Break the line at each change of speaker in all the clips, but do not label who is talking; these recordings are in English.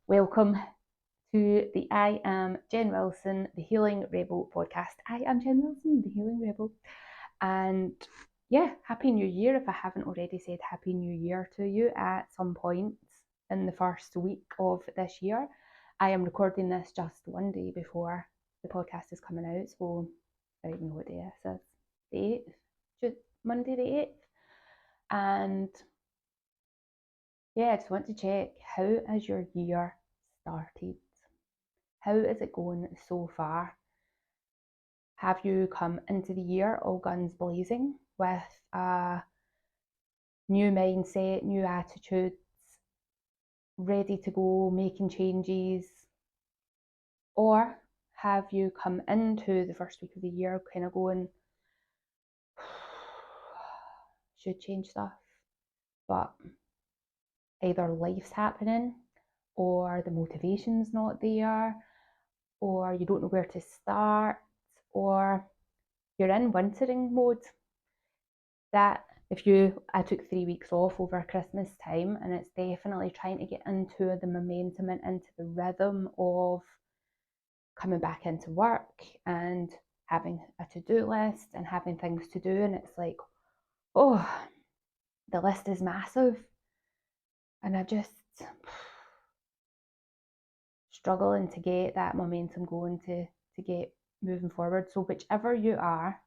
Welcome to the I Am Jen Wilson, the Healing Rebel podcast. I am Jen Wilson, the Healing Rebel. And yeah, Happy New Year if I haven't already said Happy New Year to you at some point in the first week of this year. I am recording this just one day before the podcast is coming out, so I don't know what day this is. The 8th? Just Monday the 8th. And yeah, I just want to check, how has your year started? How is it going so far? Have you come into the year all guns blazing with a new mindset, new attitudes, ready to go, making changes? Or have you come into the first week of the year kind of going, should change stuff, but either life's happening, or the motivation's not there, or you don't know where to start, or you're in wintering mode? That I took 3 weeks off over Christmas time, and it's definitely trying to get into the momentum and into the rhythm of coming back into work and having a to-do list and having things to do. And it's like, oh, the list is massive, and I'm just struggling to get that momentum going to get moving forward. So whichever you are,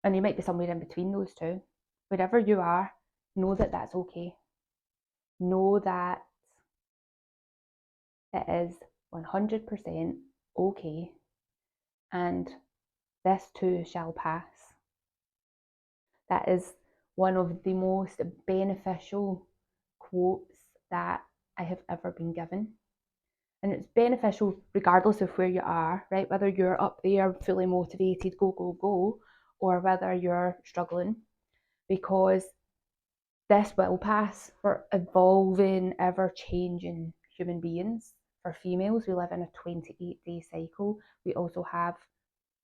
and you might be somewhere in between those two, wherever you are, know that that's okay. Know that it is 100% okay, and this too shall pass. That is one of the most beneficial quotes that I have ever been given. And it's beneficial regardless of where you are, right? Whether you're up there fully motivated, go, go, go, or whether you're struggling, because this will pass. We're evolving, ever-changing human beings. For females, we live in a 28-day cycle. We also have,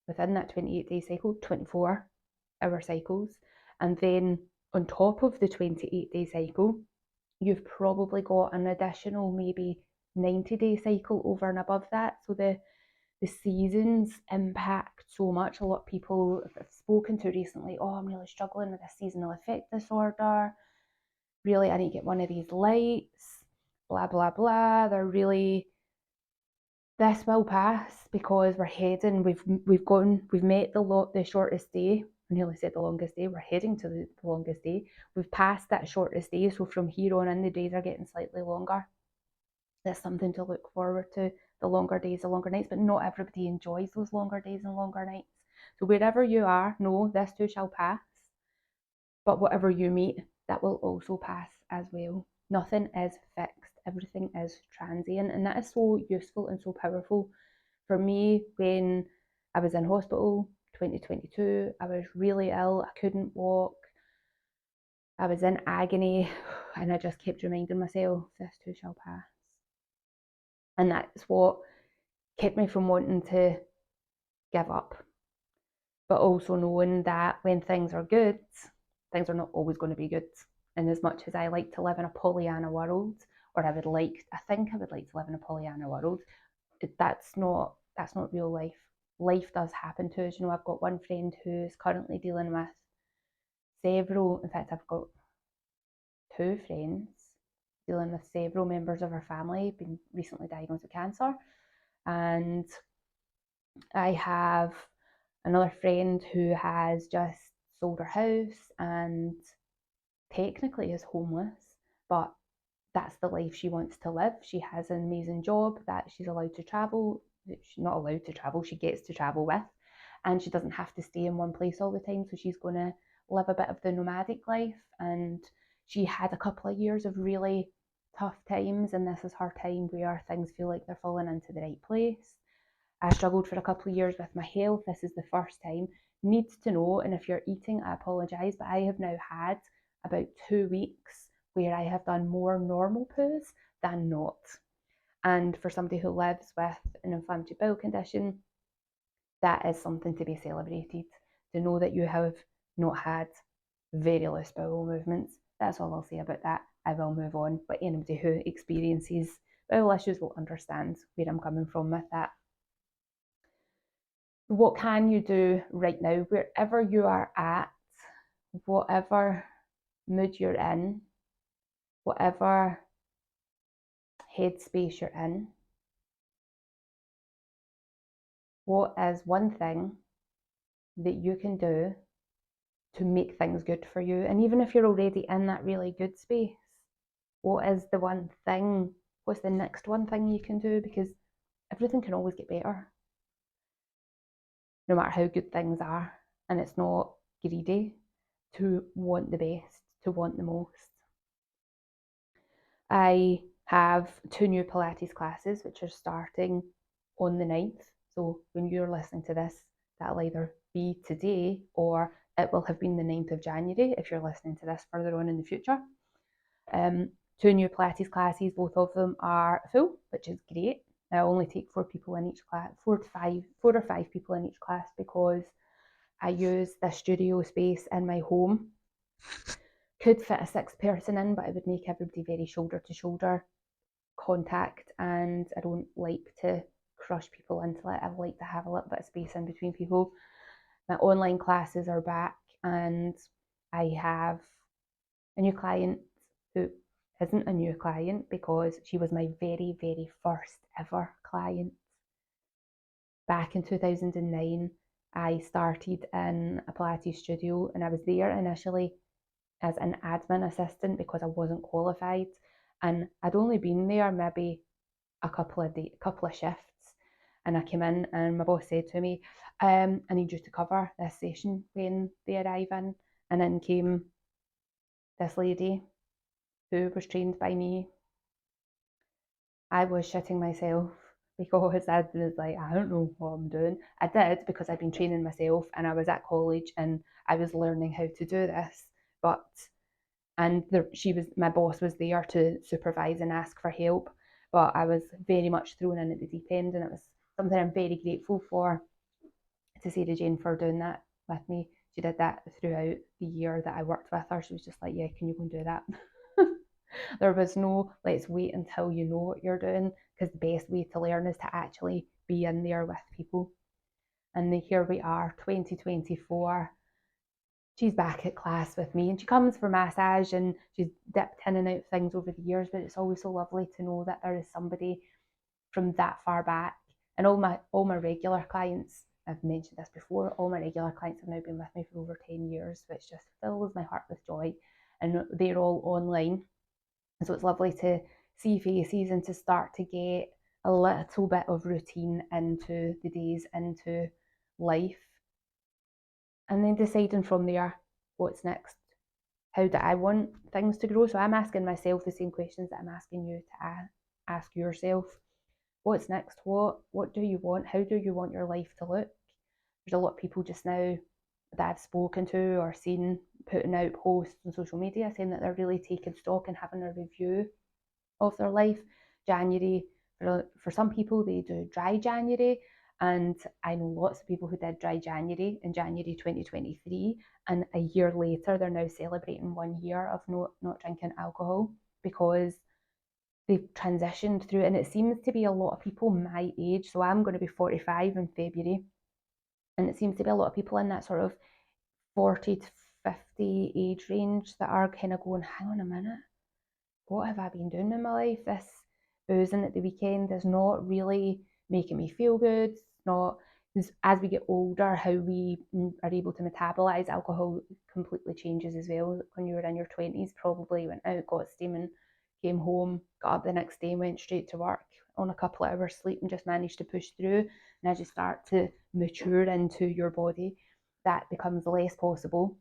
within that 28-day cycle, 24-hour cycles. And then on top of the 28-day cycle, you've probably got an additional maybe 90-day cycle over and above that. So the seasons impact so much. A lot of people I've spoken to recently, oh, I'm really struggling with a seasonal affect disorder. Really, I need to get one of these lights, blah, blah, blah. This will pass, because we're heading, we've met the shortest day. I nearly said the longest day. We're heading to the longest day. We've passed that shortest day, so from here on in, the days are getting slightly longer. That's something to look forward to, the longer days, the longer nights, but not everybody enjoys those longer days and longer nights. So wherever you are, know this too shall pass. But whatever you meet, that will also pass as well. Nothing is fixed. Everything is transient. And that is so useful and so powerful. For me, when I was in hospital, 2022, I was really ill. I couldn't walk. I was in agony. And I just kept reminding myself, this too shall pass. And that's what kept me from wanting to give up. But also knowing that when things are good, things are not always going to be good. And as much as I like to live in a Pollyanna world, or I think I would like to live in a Pollyanna world, that's not real life. Life does happen to us. I've got one friend who's currently dealing with in fact, I've got two friends dealing with several members of her family being recently diagnosed with cancer. And I have another friend who has just sold her house and technically is homeless, but that's the life she wants to live. She has an amazing job that she's allowed to travel. She's not allowed to travel, she gets to travel with, and she doesn't have to stay in one place all the time. So she's going to live a bit of the nomadic life. And she had a couple of years of really tough times, and this is her time where things feel like they're falling into the right place. I struggled for a couple of years with my health. This is the first time. Need to know, and if you're eating, I apologise, but I have now had about 2 weeks where I have done more normal poos than not. And for somebody who lives with an inflammatory bowel condition, that is something to be celebrated. To know that you have not had very loose bowel movements. That's all I'll say about that. I will move on. But anybody who experiences bowel issues will understand where I'm coming from with that. What can you do right now, wherever you are at, whatever mood you're in, whatever headspace you're in? What is one thing that you can do to make things good for you? And even if you're already in that really good space, what is the one thing? What's the next one thing you can do? Because everything can always get better, no matter how good things are. And it's not greedy to want the best, to want the most. I have 2 new Pilates classes which are starting on the 9th. So when you're listening to this, that'll either be today or it will have been the 9th of January if you're listening to this further on in the future. 2 new Pilates classes, both of them are full, which is great. I only take 4 people in each class, 4 or 5 people in each class, because I use the studio space in my home. Could fit a 6th person in, but it would make everybody very shoulder to shoulder contact, and I don't like to crush people into it. I like to have a little bit of space in between people. My online classes are back, and I have a new client who isn't a new client because she was my very, very first ever client. Back in 2009, I started in a Pilates studio, and I was there initially as an admin assistant because I wasn't qualified, and I'd only been there maybe a couple of shifts, and I came in and my boss said to me, I need you to cover this session when they arrive in. And in came this lady who was trained by me. I was shitting myself because I was like, I don't know what I'm doing. I did, because I'd been training myself and I was at college and I was learning how to do this. But my boss was there to supervise and ask for help, but I was very much thrown in at the deep end, and it was something I'm very grateful for, to Sarah Jane for doing that with me. She did that throughout the year that I worked with her. She was just like, yeah, can you go and do that? There was no, let's wait until you know what you're doing, because the best way to learn is to actually be in there with people. And here we are, 2024. She's back at class with me, and she comes for massage, and she's dipped in and out of things over the years, but it's always so lovely to know that there is somebody from that far back. And all my regular clients, I've mentioned this before, all my regular clients have now been with me for over 10 years, which just fills my heart with joy. And they're all online. And so it's lovely to see faces and to start to get a little bit of routine into the days, into life. And then deciding from there what's next. How do I want things to grow? So I'm asking myself the same questions that I'm asking you to ask yourself. What's next? What do you want? How do you want your life to look? There's a lot of people just now that I've spoken to or seen putting out posts on social media saying that they're really taking stock and having a review of their life. January, for some people, they do dry January, and I know lots of people who did dry January in January 2023, and a year later they're now celebrating 1 year of not drinking alcohol, because they've transitioned through it. And it seems to be a lot of people my age, so I'm going to be 45 in February, and it seems to be a lot of people in that sort of 40 to 50 age range that are kind of going, hang on a minute, what have I been doing in my life? This boozing at the weekend is not really making me feel good. It's not, as we get older, how we are able to metabolize alcohol completely changes as well. When you were in your 20s, probably went out, got steaming, came home, got up the next day, went straight to work on a couple of hours sleep and just managed to push through. And as you start to mature into your body, that becomes less possible.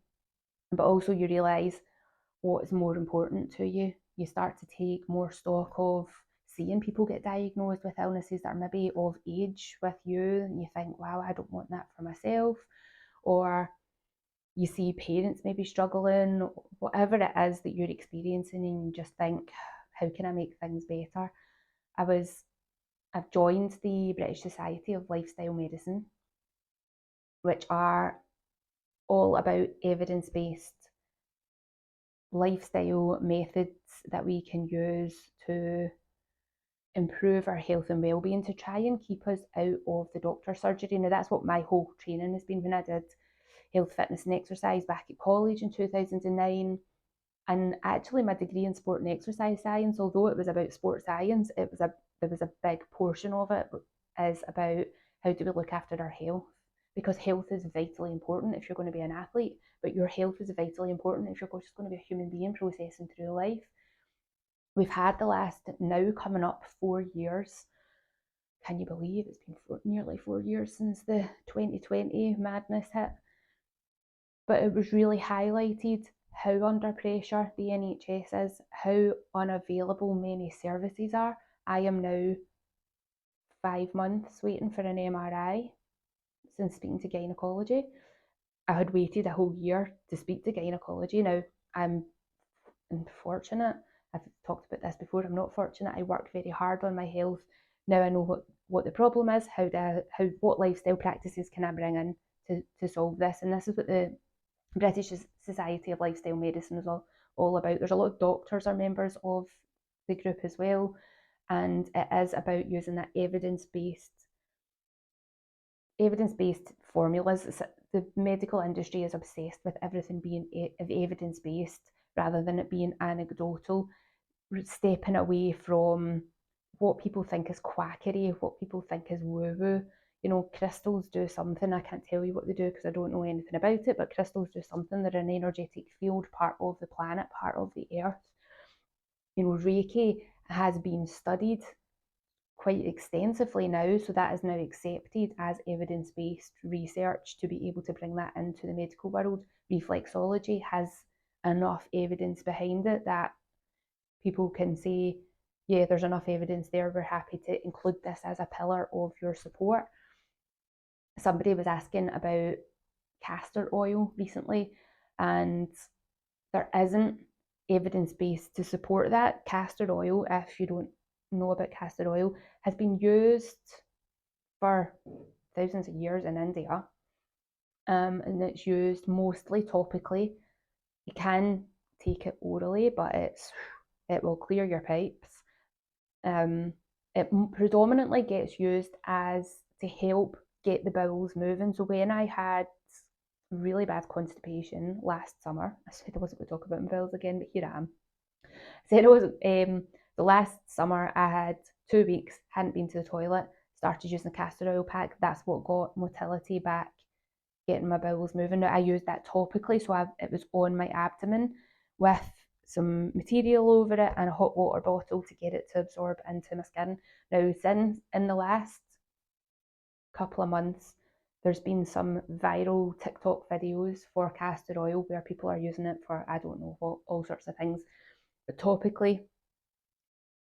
But also you realise what is more important to you. You start to take more stock of seeing people get diagnosed with illnesses that are maybe of age with you, and you think, wow, I don't want that for myself. Or you see parents maybe struggling, whatever it is that you're experiencing, and you just think, how can I make things better? I've joined the British Society of Lifestyle Medicine, which are all about evidence-based lifestyle methods that we can use to improve our health and well-being, to try and keep us out of the doctor's surgery. Now, that's what my whole training has been when I did health, fitness and exercise back at college in 2009. And actually my degree in sport and exercise science, although it was about sport science, there was a big portion of it is about how do we look after our health, because health is vitally important if you're going to be an athlete, but your health is vitally important if you're just going to be a human being processing through life. We've had the last, now coming up 4 years. Can you believe it's been nearly 4 years since the 2020 madness hit? But it was really highlighted how under pressure the NHS is, how unavailable many services are. I am now 5 months waiting for an MRI since speaking to gynecology. I had waited a whole year to speak to gynecology. Now, I'm unfortunate. I've talked about this before. I'm not fortunate. I work very hard on my health. Now I know what the problem is, what lifestyle practices can I bring in to solve this. And this is what the British Society of Lifestyle Medicine is all about. There's a lot of doctors are members of the group as well, and it is about using that evidence-based formulas. The medical industry is obsessed with everything being evidence-based rather than it being anecdotal, stepping away from what people think is quackery, what people think is woo-woo. You know, crystals do something. I can't tell you what they do because I don't know anything about it, but crystals do something. They're an energetic field, part of the planet, part of the earth. You know, Reiki has been studied quite extensively now, so that is now accepted as evidence-based research to be able to bring that into the medical world. Reflexology has enough evidence behind it that people can say, yeah, there's enough evidence there, we're happy to include this as a pillar of your support. Somebody was asking about castor oil recently, and there isn't evidence-based to support that. Castor oil, if you don't know about castor oil, has been used for thousands of years in India, and it's used mostly topically. You can take it orally, but it will clear your pipes. It predominantly gets used as to help get the bowels moving. So when I had really bad constipation last summer, I said I wasn't going to talk about my bowels again, but here I am. I said it was the last summer I had 2 weeks, hadn't been to the toilet, started using the castor oil pack. That's what got motility back, getting my bowels moving. Now I used that topically, so it was on my abdomen with some material over it and a hot water bottle to get it to absorb into my skin. Now, since in the last couple of months, there's been some viral TikTok videos for castor oil where people are using it for, I don't know what, all sorts of things. But topically,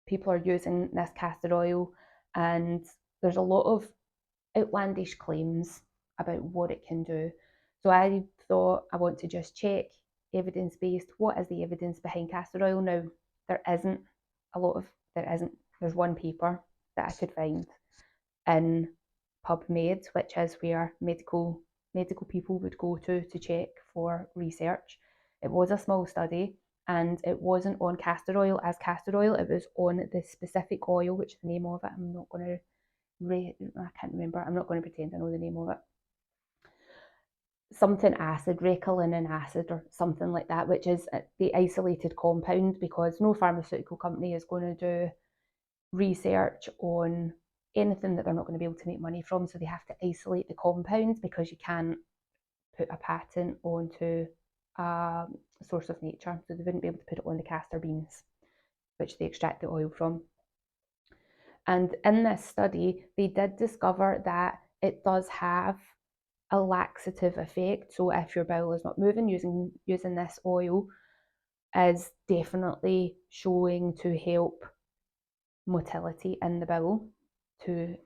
people are using this castor oil, and there's a lot of outlandish claims about what it can do. So I thought I want to just check evidence-based. What is the evidence behind castor oil? Now, there's one paper that I could find in PubMed, which is where medical people would go to check for research. It was a small study, and it wasn't on castor oil as castor oil. It was on the specific oil, which the name of it, I can't remember. I'm not going to pretend I know the name of it. Something acid, recalinin acid or something like that, which is the isolated compound, because no pharmaceutical company is going to do research on anything that they're not going to be able to make money from. So they have to isolate the compounds, because you can't put a patent onto a source of nature. So they wouldn't be able to put it on the castor beans, which they extract the oil from. And in this study, they did discover that it does have a laxative effect. So if your bowel is not moving, using this oil is definitely showing to help motility in the bowel, to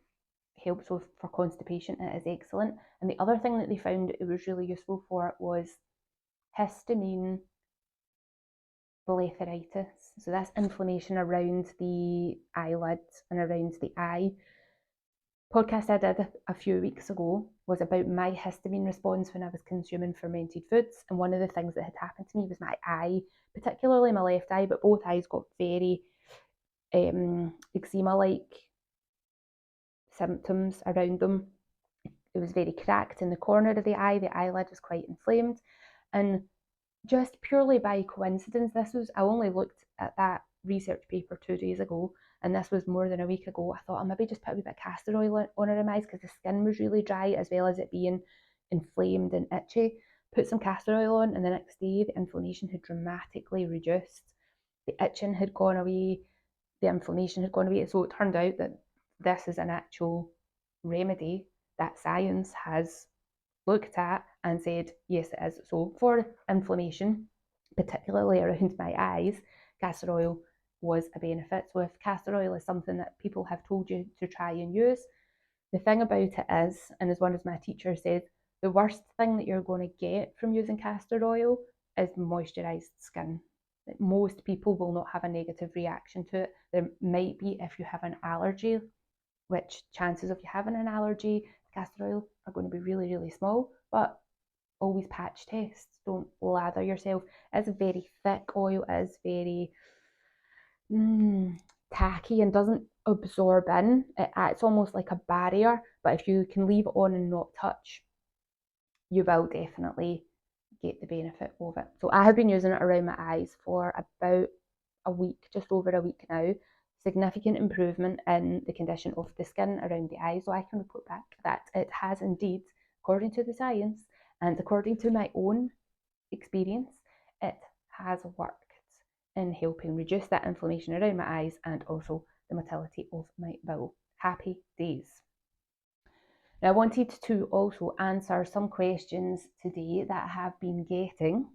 help. So for constipation, it is excellent. And the other thing that they found it was really useful for was histamine blepharitis. So that's inflammation around the eyelid and around the eye. Podcast I did a few weeks ago was about my histamine response when I was consuming fermented foods, and one of the things that had happened to me was my eye, particularly my left eye, but both eyes got very eczema-like symptoms around them. It was very cracked in the corner of the eyelid was quite inflamed, and just purely by coincidence, I only looked at that research paper 2 days ago, and this was more than a week ago. I thought I'll maybe just put a wee bit of castor oil on her eyes because the skin was really dry, as well as it being inflamed and itchy. Put some castor oil on, and the next day the inflammation had dramatically reduced. The itching had gone away, the inflammation had gone away. So it turned out that this is an actual remedy that science has looked at and said, yes, it is. So for inflammation, particularly around my eyes, castor oil was a benefit. So if castor oil is something that people have told you to try and use, the thing about it is, and as one of my teachers said, the worst thing that you're going to get from using castor oil is moisturised skin. Most people will not have a negative reaction to it. There might be if you have an allergy, which chances of you having an allergy to castor oil are going to be really, really small, but always patch tests. Don't lather yourself. It's a very thick oil, it's very tacky and doesn't absorb in. It's almost like a barrier, but if you can leave it on and not touch, you will definitely get the benefit of it. So I have been using it around my eyes for about a week, just over a week now. Significant improvement in the condition of the skin around the eye. So I can report back that it has indeed, according to the science and according to my own experience, it has worked in helping reduce that inflammation around my eyes and also the motility of my bowel. Happy days. Now, I wanted to also answer some questions today that I have been getting.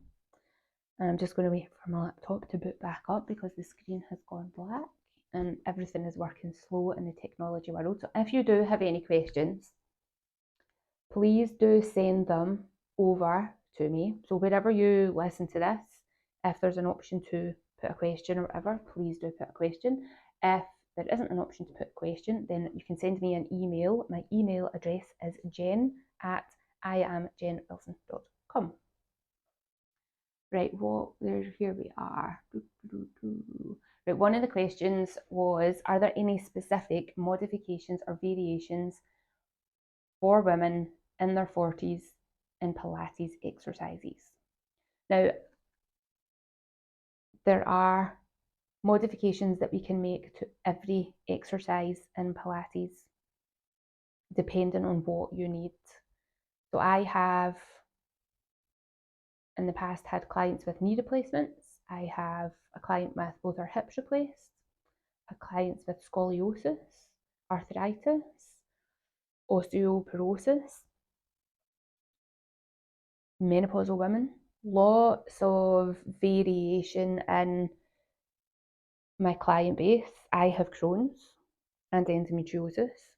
And I'm just going to wait for my laptop to boot back up because the screen has gone black and everything is working slow in the technology world. So if you do have any questions, please do send them over to me. So wherever you listen to this, if there's an option to put a question or whatever, please do put a question. If there isn't an option to put a question, then you can send me an email. My email address is jen@iamjenwilson.com. Right, here we are. Right, one of the questions was, are there any specific modifications or variations for women in their 40s in Pilates exercises? Now, there are modifications that we can make to every exercise in Pilates, depending on what you need. So I have in the past had clients with knee replacements. I have a client with both her hips replaced, a client with scoliosis, arthritis, osteoporosis, menopausal women, lots of variation in my client base. I have Crohn's and endometriosis.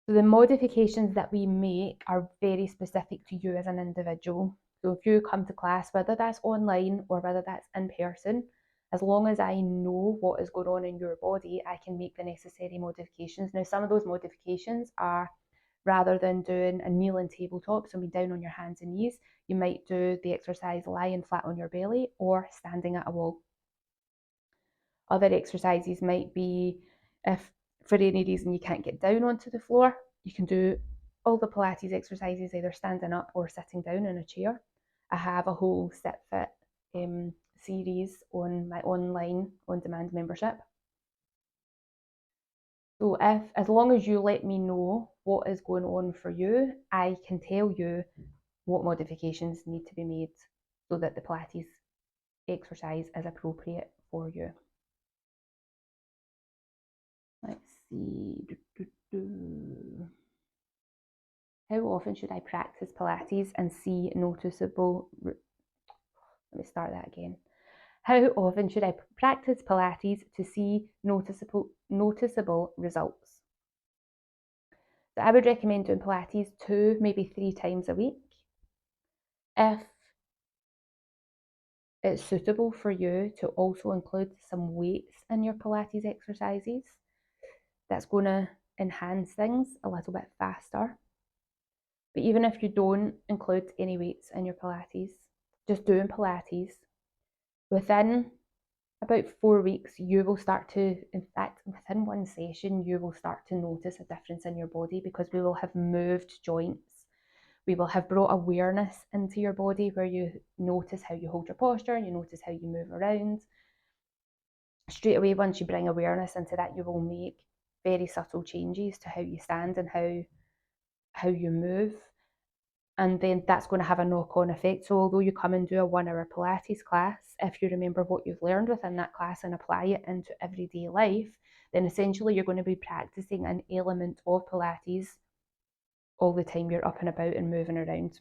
So the modifications that we make are very specific to you as an individual. So if you come to class, whether that's online or whether that's in person, as long as I know what is going on in your body, I can make the necessary modifications. Now, some of those modifications are, rather than doing a kneeling tabletop, so be down on your hands and knees, you might do the exercise lying flat on your belly or standing at a wall. Other exercises might be, if for any reason you can't get down onto the floor, you can do all the Pilates exercises either standing up or sitting down in a chair. I have a whole Sit Fit series on my online on-demand membership. So as long as you let me know what is going on for you, I can tell you what modifications need to be made so that the Pilates exercise is appropriate for you. Let's see. How often should I practice Pilates and see noticeable... Let me start that again. How often should I practice Pilates to see noticeable results? So I would recommend doing Pilates 2, maybe 3 times a week. If it's suitable for you to also include some weights in your Pilates exercises, that's going to enhance things a little bit faster. But even if you don't include any weights in your Pilates, just doing Pilates, within about 4 weeks, you will start to, in fact, within one session, you will start to notice a difference in your body because we will have moved joints. We will have brought awareness into your body where you notice how you hold your posture, you notice how you move around. Straight away, once you bring awareness into that, you will make very subtle changes to how you stand and how you move. And then that's going to have a knock-on effect. So although you come and do a 1-hour Pilates class, if you remember what you've learned within that class and apply it into everyday life, then essentially you're going to be practicing an element of Pilates all the time you're up and about and moving around.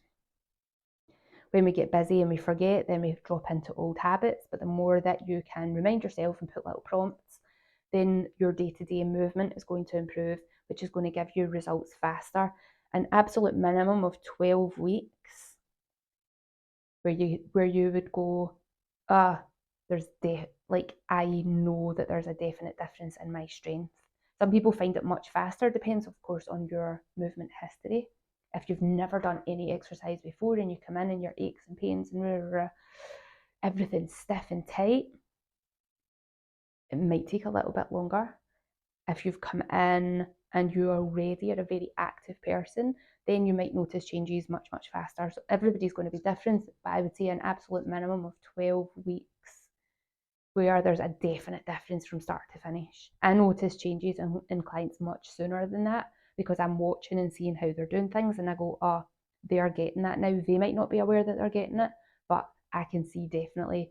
When we get busy and we forget, then we drop into old habits. But the more that you can remind yourself and put little prompts, then your day-to-day movement is going to improve, which is going to give you results faster. An absolute minimum of 12 weeks where you would go, I know that there's a definite difference in my strength. Some people find it much faster, depends of course on your movement history. If you've never done any exercise before and you come in and your aches and pains and everything's stiff and tight, it might take a little bit longer. If you've come in and you already are a very active person, then you might notice changes much, much faster. So everybody's going to be different, but I would say an absolute minimum of 12 weeks where there's a definite difference from start to finish. I notice changes in clients much sooner than that because I'm watching and seeing how they're doing things and I go, oh, they're getting that now. They might not be aware that they're getting it, but I can see definitely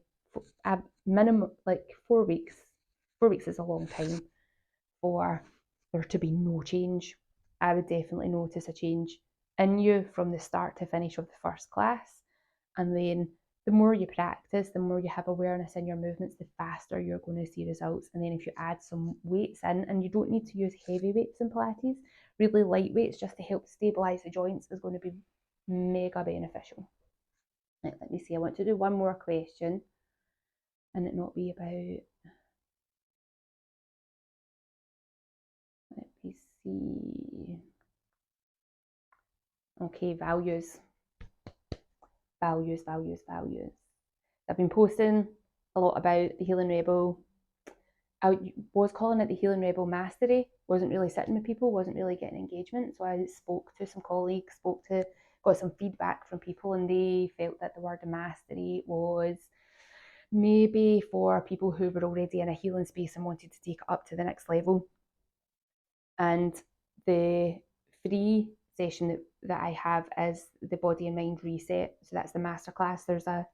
a minimum, like 4 weeks. 4 weeks is a long time for there to be no change. I would definitely notice a change in you from the start to finish of the first class. And then the more you practice, the more you have awareness in your movements, the faster you're going to see results. And then if you add some weights in, and you don't need to use heavy weights in Pilates, really light weights just to help stabilize the joints is going to be mega beneficial. Right, let me see, I want to do one more question and it not be about, let me see. Okay, values. Values. I've been posting a lot about the Healing Rebel. I was calling it the Healing Rebel Mastery. Wasn't really sitting with people, wasn't really getting engagement. So I spoke to some colleagues, got some feedback from people, and they felt that the word mastery was maybe for people who were already in a healing space and wanted to take it up to the next level. And the free session that I have is the Body and Mind Reset. So that's the masterclass. There's a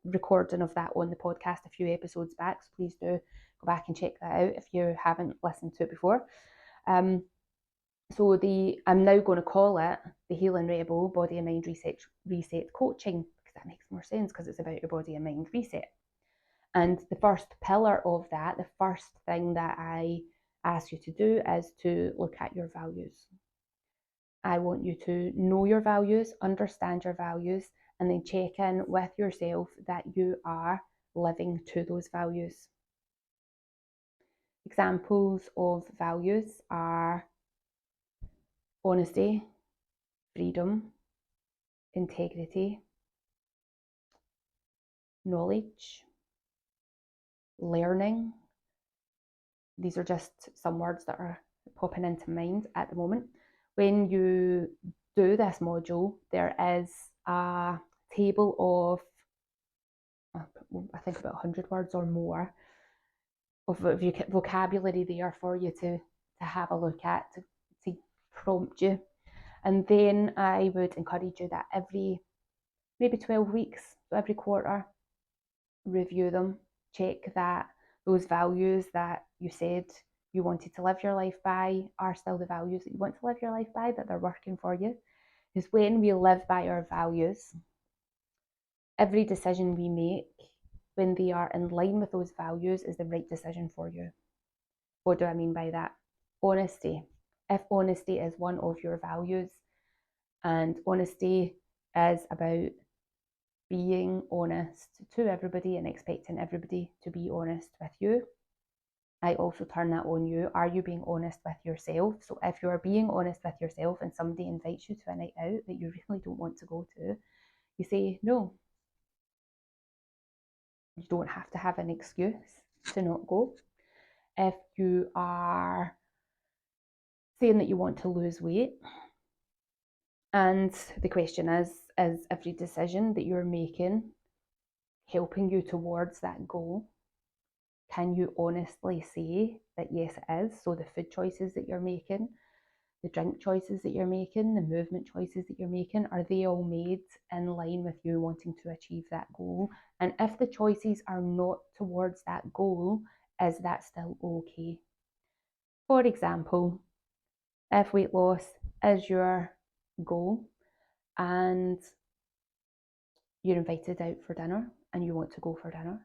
recording of that on the podcast a few episodes back. So please do go back and check that out if you haven't listened to it before. I'm now going to call it the Healing Rebel Body and Mind Reset Coaching because that makes more sense because it's about your body and mind reset. And the first pillar of that, the first thing that I ask you to do is to look at your values. I want you to know your values, understand your values, and then check in with yourself that you are living to those values. Examples of values are honesty, freedom, integrity, knowledge, learning. These are just some words that are popping into mind at the moment. When you do this module, there is a table of, I think about 100 words or more of vocabulary there for you to have a look at, to prompt you. And then I would encourage you that every maybe 12 weeks, so every quarter, review them, check that those values that you said you wanted to live your life by are still the values that you want to live your life by, that they're working for you. Because when we live by our values, every decision we make, when they are in line with those values, is the right decision for you. What do I mean by that? Honesty. If honesty is one of your values, and honesty is about being honest to everybody and expecting everybody to be honest with you, I also turn that on you. Are you being honest with yourself? So if you're being honest with yourself and somebody invites you to a night out that you really don't want to go to, you say no. You don't have to have an excuse. to not go. If you are saying that you want to lose weight, and the question is every decision that you're making helping you towards that goal? Can you honestly say that yes, it is? So the food choices that you're making, the drink choices that you're making, the movement choices that you're making, are they all made in line with you wanting to achieve that goal? And if the choices are not towards that goal, is that still okay? For example, if weight loss is your goal and you're invited out for dinner and you want to go for dinner,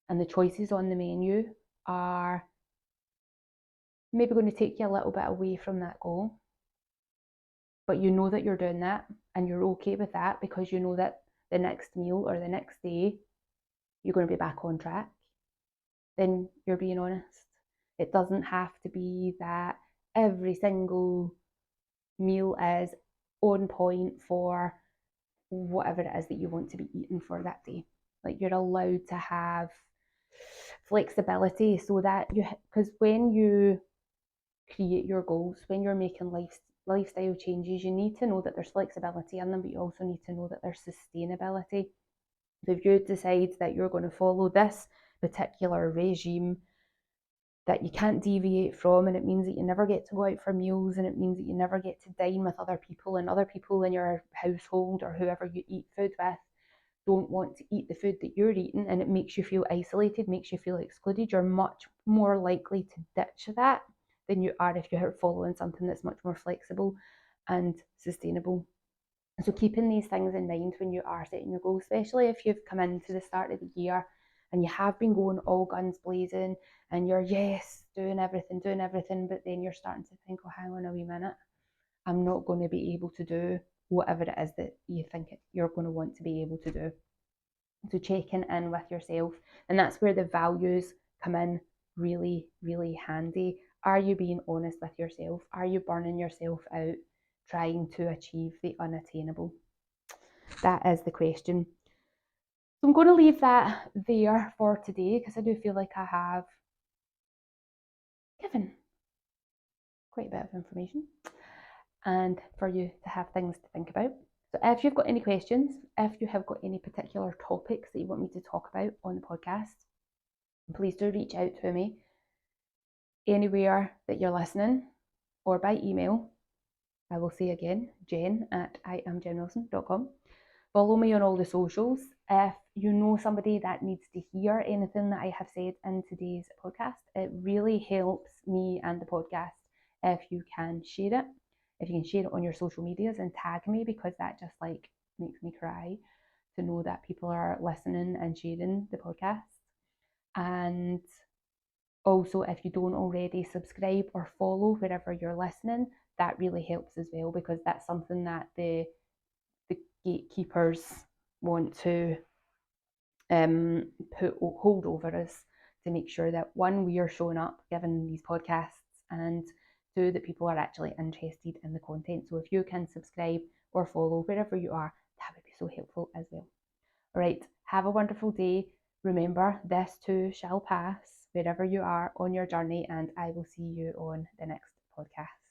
and the choices on the menu are maybe going to take you a little bit away from that goal, but you know that you're doing that and you're okay with that because you know that the next meal or the next day you're going to be back on track, then you're being honest. It doesn't have to be that every single meal is on point for whatever it is that you want to be eating for that day. Like, you're allowed to have flexibility so that because when you create your goals, when you're making lifestyle changes, you need to know that there's flexibility in them, but you also need to know that there's sustainability. So if you decide that you're going to follow this particular regime that you can't deviate from, and it means that you never get to go out for meals, and it means that you never get to dine with other people, and other people in your household or whoever you eat food with don't want to eat the food that you're eating, and it makes you feel isolated, makes you feel excluded, you're much more likely to ditch that than you are if you're following something that's much more flexible and sustainable. So keeping these things in mind when you are setting your goals, especially if you've come into the start of the year and you have been going all guns blazing and you're doing everything, but then you're starting to think, oh, hang on a wee minute, I'm not going to be able to do whatever it is that you think you're going to want to be able to do. So checking in with yourself, and that's where the values come in really, really handy. Are you being honest with yourself? Are you burning yourself out trying to achieve the unattainable? That is the question. So I'm going to leave that there for today because I do feel like I have given quite a bit of information and for you to have things to think about. So if you've got any questions, if you have got any particular topics that you want me to talk about on the podcast, please do reach out to me anywhere that you're listening or by email. I will say again, jen@iamjenwilson.com. Follow me on all the socials. If you know somebody that needs to hear anything that I have said in today's podcast, it really helps me and the podcast if you can share it. If you can share it on your social medias and tag me, because that just like makes me cry to know that people are listening and sharing the podcast. And also, if you don't already subscribe or follow wherever you're listening, that really helps as well, because that's something that the gatekeepers want to hold over us, to make sure that one, we are showing up giving these podcasts, and two, that people are actually interested in the content. So if you can subscribe or follow wherever you are, that would be so helpful as well. All right, have a wonderful day. Remember, this too shall pass wherever you are on your journey, and I will see you on the next podcast.